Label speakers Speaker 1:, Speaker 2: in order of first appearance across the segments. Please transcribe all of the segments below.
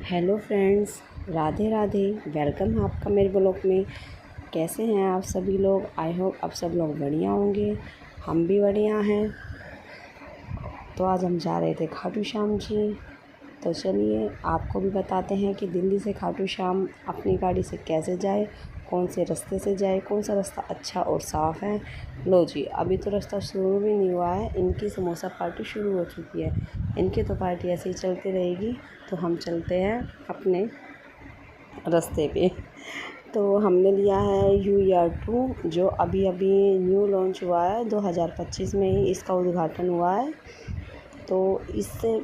Speaker 1: Hello friends, Radhe Radhe. Welcome है आपका मेरे ब्लॉग में। कैसे हैं आप सभी लोग? आई होप आप सब लोग बढ़िया होंगे। हम भी बढ़िया हैं। तो आज हम जा रहे थे खाटू श्याम जी। तो चलिए आपको भी बताते हैं कि दिल्ली से खाटू श्याम अपनी गाड़ी से कैसे जाए, कौन से रास्ते से जाए, कौन सा रास्ता अच्छा और साफ़ है। लो जी, अभी तो रास्ता शुरू भी नहीं हुआ है, इनकी समोसा पार्टी शुरू हो चुकी है। इनकी तो पार्टी ऐसे ही चलती रहेगी। तो हम चलते हैं अपने रास्ते पे। तो हमने लिया है UR2, जो अभी अभी न्यू लॉन्च हुआ है। 2025 में ही इसका उद्घाटन हुआ है। तो इससे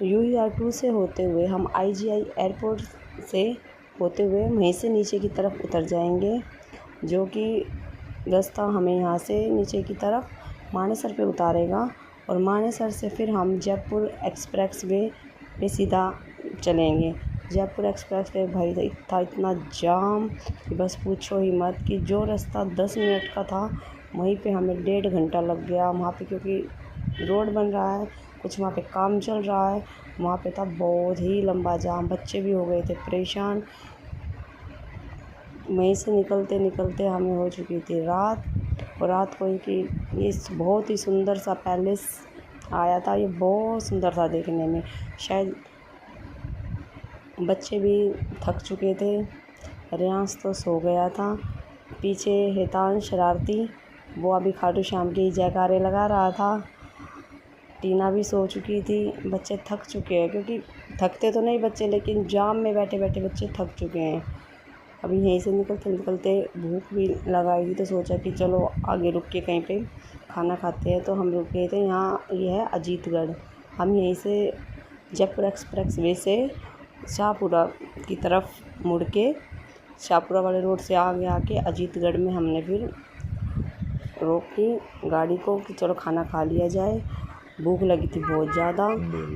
Speaker 1: UR2 से होते हुए हम IGI एयरपोर्ट से होते हुए वहीं से नीचे की तरफ उतर जाएंगे, जो कि रास्ता हमें यहाँ से नीचे की तरफ मानेसर पे उतारेगा। और मानेसर से फिर हम जयपुर एक्सप्रेस वे पे सीधा चलेंगे। जयपुर एक्सप्रेस वे भाई था इतना जाम कि बस पूछो ही मत। कि जो रास्ता 10 मिनट का था वहीं पे हमें 1.5 घंटा लग गया वहाँ पे, क्योंकि रोड बन रहा है, कुछ वहाँ पे काम चल रहा है। वहाँ पे था बहुत ही लंबा जाम। बच्चे भी हो गए थे परेशान। वहीं से निकलते निकलते हमें हो चुकी थी रात। और रात को कि ये बहुत ही सुंदर सा पैलेस आया था। ये बहुत सुंदर था देखने में। शायद बच्चे भी थक चुके थे। रियांश तो सो गया था। पीछे हेतांश शरारती, वो अभी खाटू श्याम के जयकारे लगा रहा था। टीना भी सो चुकी थी। बच्चे थक चुके हैं, क्योंकि थकते तो नहीं बच्चे, लेकिन जाम में बैठे बैठे बच्चे थक चुके हैं। अभी यहीं से निकलते निकलते भूख भी लगाई थी, तो सोचा कि चलो आगे रुक के कहीं पे खाना खाते हैं। तो हम रुक गए थे यहाँ, ये है अजीतगढ़। हम यहीं से जयपुर एक्सप्रेस वे से शाहपुरा की तरफ मुड़ के शाहपुरा वाले रोड से आगे आके अजीतगढ़ में हमने फिर रोकी गाड़ी को कि चलो खाना खा लिया जाए। भूख लगी थी बहुत ज़्यादा,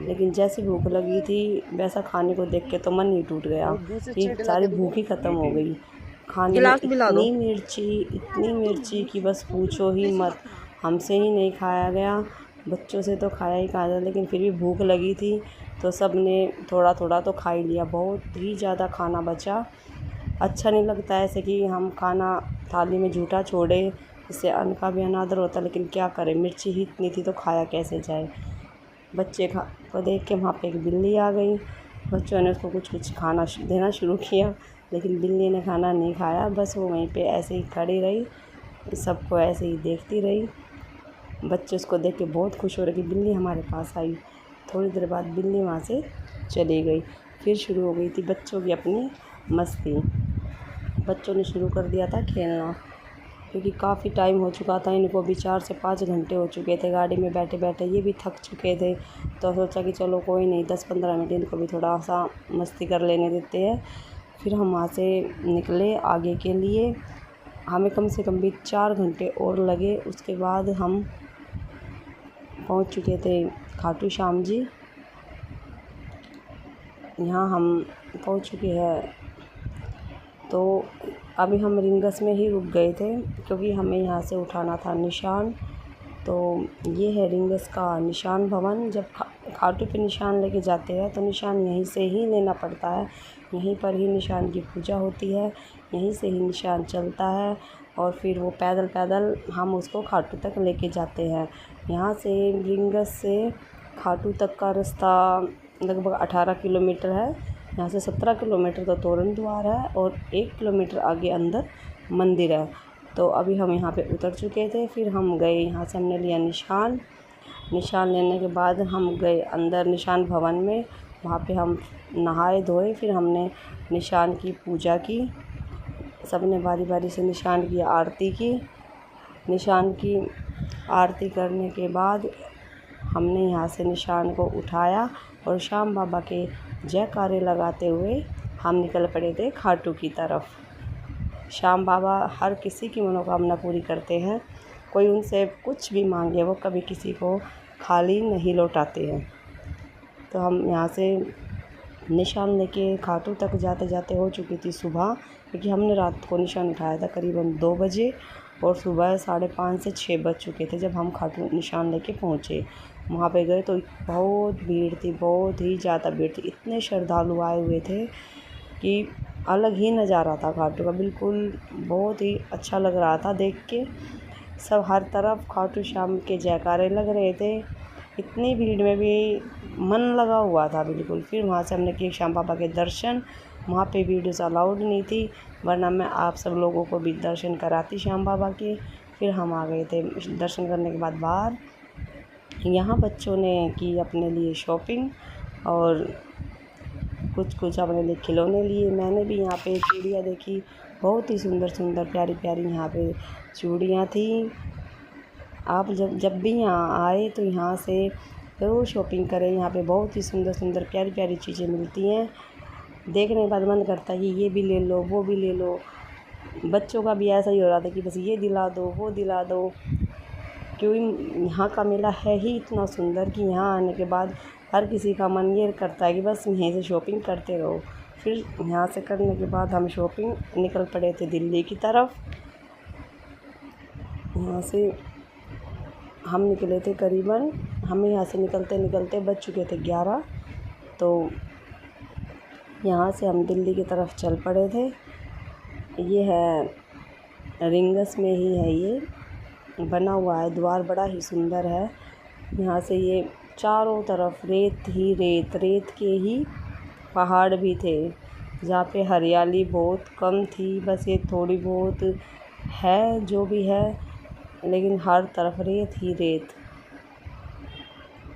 Speaker 1: लेकिन जैसे भूख लगी थी वैसा खाने को देख के तो मन ही टूट गया कि सारी भूख ही ख़त्म हो गई। खाने में इतनी मिर्ची कि बस पूछो ही मत। हमसे ही नहीं खाया गया, बच्चों से तो खाया ही खाया, लेकिन फिर भी भूख लगी थी तो सब ने थोड़ा थोड़ा तो खा ही लिया। बहुत ही ज़्यादा खाना बचा। अच्छा नहीं लगता ऐसे कि हम खाना थाली में झूठा छोड़े, इससे अन्न का भी अनादर होता। लेकिन क्या करें, मिर्ची ही इतनी थी तो खाया कैसे जाए। बच्चे को देख के वहाँ पे एक बिल्ली आ गई। बच्चों ने उसको कुछ कुछ खाना देना शुरू किया, लेकिन बिल्ली ने खाना नहीं खाया। बस वो वहीं पे ऐसे ही खड़ी रही, सबको ऐसे ही देखती रही। बच्चे उसको देख के बहुत खुश हो रहे कि बिल्ली हमारे पास आई। थोड़ी देर बाद बिल्ली वहाँ से चली गई। फिर शुरू हो गई थी बच्चों की अपनी मस्ती। बच्चों ने शुरू कर दिया था खेलना, क्योंकि काफ़ी टाइम हो चुका था इनको भी। 4 से 5 घंटे हो चुके थे गाड़ी में बैठे बैठे। ये भी थक चुके थे, तो सोचा कि चलो कोई नहीं, 10-15 मिनट इनको भी थोड़ा सा मस्ती कर लेने देते हैं। फिर हम वहाँ से निकले आगे के लिए। हमें कम से कम भी 4 घंटे और लगे। उसके बाद हम पहुँच चुके थे खाटू श्याम जी। यहाँ हम पहुँच चुके हैं। तो अभी हम रिंगस में ही रुक गए थे, क्योंकि हमें यहाँ से उठाना था निशान। तो ये है रिंगस का निशान भवन। जब खाटू पे निशान लेके जाते हैं तो निशान यहीं से ही लेना पड़ता है। यहीं पर ही निशान की पूजा होती है, यहीं से ही निशान चलता है। और फिर वो पैदल पैदल हम उसको खाटू तक लेके जाते हैं। यहाँ से रिंगस से खाटू तक का रास्ता लगभग 18 किलोमीटर है। यहाँ से 17 किलोमीटर तो तोरण द्वार है और 1 किलोमीटर आगे अंदर मंदिर है। तो अभी हम यहाँ पे उतर चुके थे। फिर हम गए, यहाँ से हमने लिया निशान। निशान लेने के बाद हम गए अंदर निशान भवन में। वहाँ पे हम नहाए धोए, फिर हमने निशान की पूजा की। सबने बारी बारी से निशान की आरती की। निशान की आरती करने के बाद हमने यहाँ से निशान को उठाया और श्याम बाबा के जयकारे लगाते हुए हम निकल पड़े थे खाटू की तरफ। श्याम बाबा हर किसी की मनोकामना पूरी करते हैं। कोई उनसे कुछ भी मांगे वो कभी किसी को खाली नहीं लौटाते हैं। तो हम यहाँ से निशान लेके खाटू तक जाते जाते हो चुकी थी सुबह, क्योंकि हमने रात को निशान उठाया था करीबन 2 बजे और सुबह 5:30 से 6 बज चुके थे जब हम खाटू निशान लेके पहुँचे। वहाँ पे गए तो बहुत भीड़ थी, बहुत ही ज़्यादा भीड़ थी। इतने श्रद्धालु आए हुए थे कि अलग ही नज़ारा था खाटू का, बिल्कुल बहुत ही अच्छा लग रहा था देख के। सब हर तरफ खाटू श्याम के जयकारे लग रहे थे, इतनी भीड़ में भी मन लगा हुआ था बिल्कुल। फिर वहाँ से हमने किए श्याम बाबा के दर्शन। वहाँ पे वीडियोज़ अलाउड नहीं थी, वरना मैं आप सब लोगों को भी दर्शन कराती श्याम बाबा के। फिर हम आ गए थे दर्शन करने के बाद बाहर। यहाँ बच्चों ने की अपने लिए शॉपिंग और कुछ अपने लिए खिलौने लिए। मैंने भी यहाँ पे चूड़ियाँ देखी, बहुत ही सुंदर सुंदर प्यारी प्यारी यहाँ पे चूड़ियाँ थी। आप जब भी यहाँ आए तो यहाँ से ज़रूर शॉपिंग करें। यहाँ पे बहुत ही सुंदर सुंदर प्यारी प्यारी चीज़ें मिलती हैं। देखने के बाद मन करता है कि ये भी ले लो, वो भी ले लो। बच्चों का भी ऐसा ही हो रहा था कि बस ये दिला दो, वो दिला दो, क्योंकि यहाँ का मेला है ही इतना सुंदर कि यहाँ आने के बाद हर किसी का मन ये करता है कि बस यहीं से शॉपिंग करते रहो। फिर यहाँ से करने के बाद हम शॉपिंग निकल पड़े थे दिल्ली की तरफ। यहाँ से हम निकले थे करीबन, हमें यहाँ से निकलते निकलते बज चुके थे 11। तो यहाँ से हम दिल्ली की तरफ चल पड़े थे। ये है रिंगस में ही है, ये बना हुआ है द्वार, बड़ा ही सुंदर है। यहाँ से ये चारों तरफ रेत ही रेत, रेत के ही पहाड़ भी थे, जहाँ पे हरियाली बहुत कम थी। बस ये थोड़ी बहुत है जो भी है, लेकिन हर तरफ रेत ही रेत।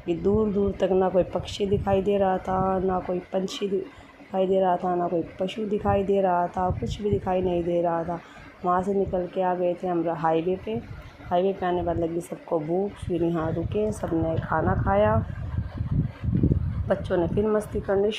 Speaker 1: ये दूर दूर तक ना कोई पक्षी दिखाई दे रहा था, ना कोई पंछी दिखाई दे रहा था, ना कोई पशु दिखाई दे रहा था, कुछ भी दिखाई नहीं दे रहा था। वहाँ से निकल के आ गए थे हम हाईवे पे। हाईवे पे आने बाद लगी सबको भूख, फिर यहाँ रुके, सबने खाना खाया, बच्चों ने फिर मस्ती करनी